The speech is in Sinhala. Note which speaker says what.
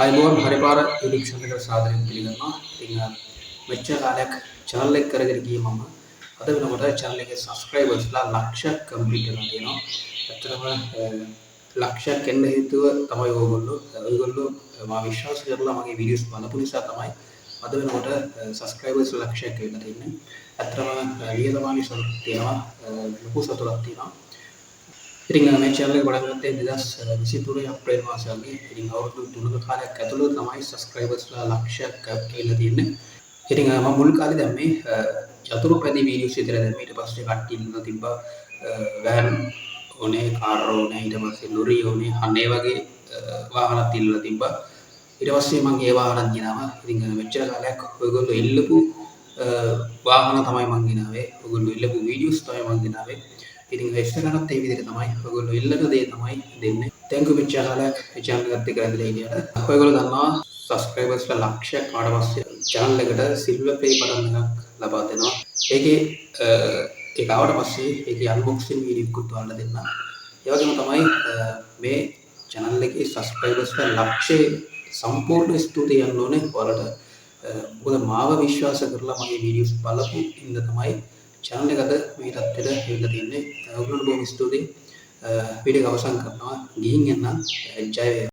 Speaker 1: අයිබෝන් හරිපාර YouTube channel එකට සාදරයෙන් පිළිගන්නවා. ඉතින් මෙච්චර කාලයක් channel එක කරගෙන ගියේ මම අද වෙනකොට channel එකේ subscribers ලා ලක්ෂයක් complete වෙනවා තියෙනවා. ඇත්තටම ලක්ෂයක් එන්න හේතුව තමයි ඔයගොල්ලෝ මා විශ්වාස කරලා මගේ videos බලපු නිසා තමයි අද වෙනකොට subscribers ලක්ෂයක් වෙන්න තියෙන්නේ. ඇත්තටම ලියලමානි සතුටක් තියෙනවා. ලොකු සතුටක් තියෙනවා. ඉතින් මේ channel එක පටන් ගත්තේ 2023 අප්‍රේල් මාසයේ වගේ. ඉතින් අවුරුදු 3ක කාලයක් ඇතුළත තමයි subscribers ලා ලක්ෂයක් ඇවිල්ලා තියෙන්නේ. ඉතින් මම මුල් කාලේ දැම්මේ චතුරු පැදි වීඩියෝස් විතර දැම්මේ. ඊට පස්සේ කට්ටිය ඉන්න තිබ්බා වෑන් ඕනේ, කාර් ඕනේ, ඊට පස්සේ ලොරි ඕනේ, අනේ වගේ වාහනත් ඉල්ලලා තිබ්බා. ඊට පස්සේ මම ඒ වාහනත් ගෙනාවා. ඉතින් මෙච්චර කාලයක් ඔයගොල්ලෝ ඉල්ලපු වාහන තමයි මම ගෙනාවේ. ඔයගොල්ලෝ ඉල්ලපු වීඩියෝස් තමයි මම ගෙනාවේ. ඉතින් ඉස්සරහටත් ඒ විදිහට තමයි ඔයගොල්ලෝ ඉල්ලන දේ තමයි දෙන්නේ. thank you මෙච්චර කාලයක් channel එකත් එක්ක ඇඳලා හිටියට. ඔයගොල්ලෝ දන්නවා subscribers ලා ලක්ෂයක් ආවට පස්සේ channel එකට silver play button එකක් ලබා දෙනවා. ඒකේ ඒක ආවට පස්සේ ඒකේ unboxing video එකකුත් ඔයාලට දෙන්න. ඒ වගේම තමයි මේ channel එකේ subscribers ලා ලක්ෂය සම්පූර්ණ ස්තුතිය යන්න ඕනේ ඔයාලට. මොකද මාව විශ්වාස කරලා මගේ videos බලපු ඉන්න තමයි channel එක අද මේ තත්ත්වයට ඇවිල්ලා තියෙන්නේ. ඔයගොල්ලන්ට බොහොම ස්තුතියි. වීඩියෝ එක අවසන් කරනවා. ගිහින් යන්න. ජය වේවා.